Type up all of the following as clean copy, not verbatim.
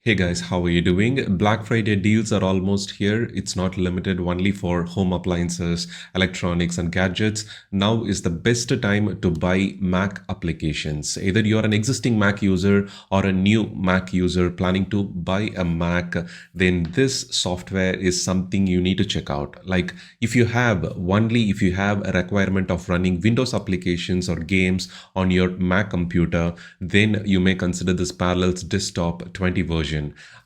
Hey guys, how are you doing? Black Friday deals are almost here. It's not limited only for home appliances, electronics, and gadgets. Now is the best time to buy Mac applications. Either you're an existing Mac user or a new Mac user planning to buy a Mac, then this software is something you need to check out. Like if you have a requirement of running Windows applications or games on your Mac computer, then you may consider this Parallels Desktop 20 version.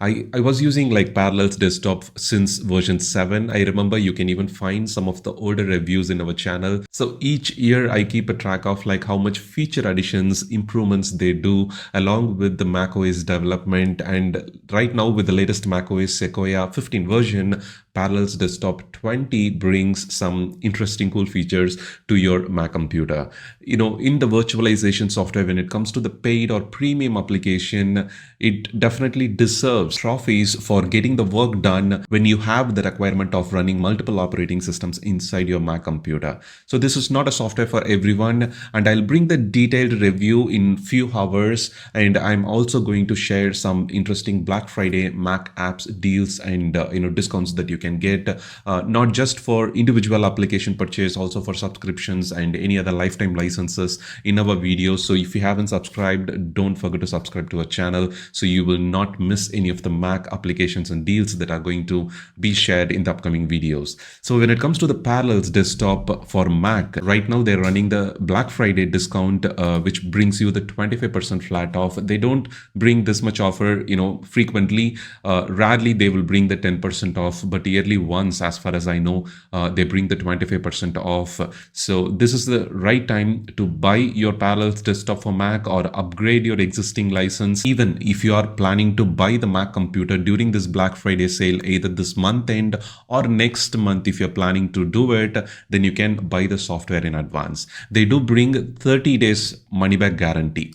I was using like Parallels Desktop since version 7. I remember you can even find some of the older reviews in our channel. So each year I keep a track of like how much feature additions, improvements they do along with the macOS development. And right now with the latest macOS Sequoia 15 version, Parallels Desktop 20 brings some interesting cool features to your Mac computer. In the virtualization software, when it comes to the paid or premium application, it definitely deserves trophies for getting the work done when you have the requirement of running multiple operating systems inside your Mac computer. So this is not a software for everyone, and I'll bring the detailed review in few hours, and I'm also going to share some interesting Black Friday Mac apps deals and discounts that you can get, not just for individual application purchase, also for subscriptions and any other lifetime licenses in our videos. So if you haven't subscribed, don't forget to subscribe to our channel so you will not miss any of the Mac applications and deals that are going to be shared in the upcoming videos. So when it comes to the Parallels Desktop for Mac, right now they're running the Black Friday discount, which brings you the 25% flat off. They don't bring this much offer, frequently. Rarely they will bring the 10% off, but yearly once, as far as I know, they bring the 25% off. So this is the right time to buy your Parallels Desktop for Mac or upgrade your existing license. Even if you are planning to buy the Mac computer during this Black Friday sale, either this month end or next month, if you're planning to do it, then you can buy the software in advance. They do bring 30 days money back guarantee.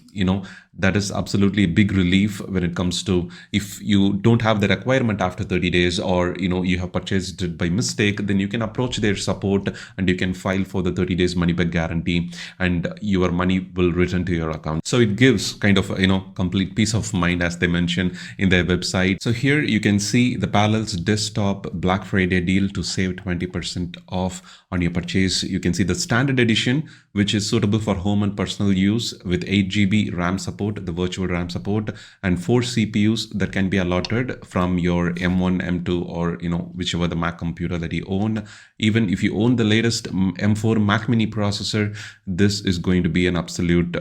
That is absolutely a big relief when it comes to if you don't have the requirement after 30 days or you have purchased it by mistake, then you can approach their support and you can file for the 30 days money back guarantee and your money will return to your account. So it gives kind of complete peace of mind, as they mention in their website. So here you can see the Parallels Desktop Black Friday deal to save 20% off on your purchase. You can see the standard edition, which is suitable for home and personal use with 8 GB RAM support, the virtual RAM support, and 4 CPUs that can be allotted from your M1, M2, or whichever the Mac computer that you own. Even if you own the latest M4 Mac Mini processor, this is going to be an absolute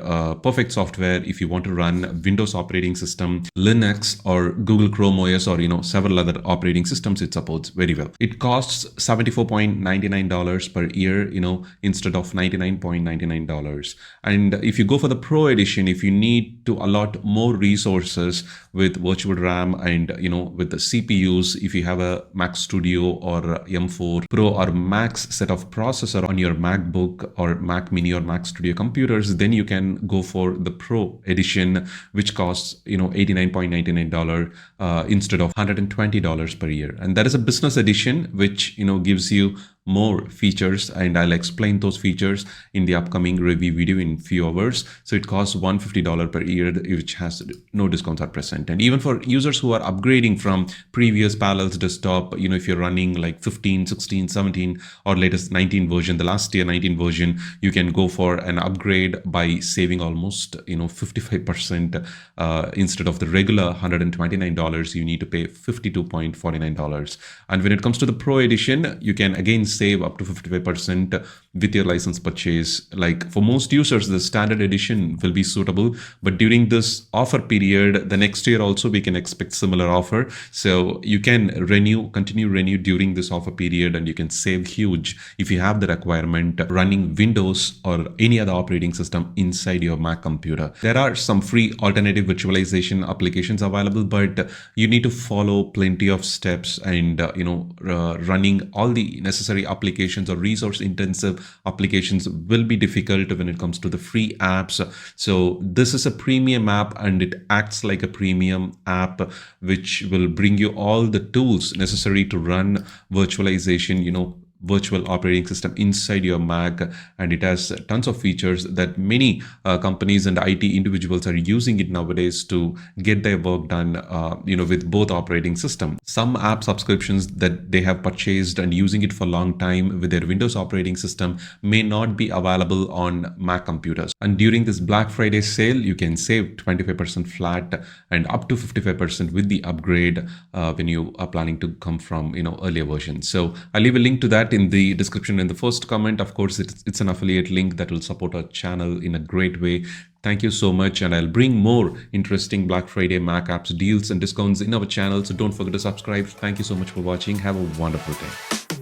perfect software if you want to run Windows operating system, Linux, or Google Chrome OS, or several other operating systems. It supports very well. It costs $74.99 per year, instead of $99.99. And if you go for the Pro edition, if you need to allot more resources with virtual RAM and with the CPUs, if you have a Mac Studio or M4 Pro or Max set of processor on your MacBook or Mac Mini or Mac Studio computers, then you can go for the Pro edition, which costs $89.99 instead of $120 per year. And that is a business edition, which gives you more features, and I'll explain those features in the upcoming review video in few hours. So it costs $150 per year, which has no discounts are present. And even for users who are upgrading from previous Parallels Desktop, if you're running like 15, 16, 17 or latest 19 version, the last year 19 version, you can go for an upgrade by saving almost 55%. Instead of the regular $129, you need to pay $52.49. And when it comes to the Pro edition, you can again save up to 55% with your license purchase. Like for most users, the standard edition will be suitable, but during this offer period, the next year also we can expect similar offer. So you can continue renew during this offer period, and you can save huge if you have the requirement running Windows or any other operating system inside your Mac computer. There are some free alternative virtualization applications available, but you need to follow plenty of steps, and running all the necessary applications or resource intensive applications will be difficult when it comes to the free apps. So this is a premium app, and it acts like a premium app, which will bring you all the tools necessary to run virtualization, virtual operating system inside your Mac, and it has tons of features that many companies and IT individuals are using it nowadays to get their work done, with both operating systems. Some app subscriptions that they have purchased and using it for a long time with their Windows operating system may not be available on Mac computers. And during this Black Friday sale, you can save 25% flat and up to 55% with the upgrade when you are planning to come from earlier versions. So I'll leave a link to that in the description in the first comment. Of course, it's an affiliate link that will support our channel in a great way. Thank you so much, and I'll bring more interesting Black Friday Mac apps deals and discounts in our channel, so don't forget to subscribe. Thank you so much for watching. Have a wonderful day.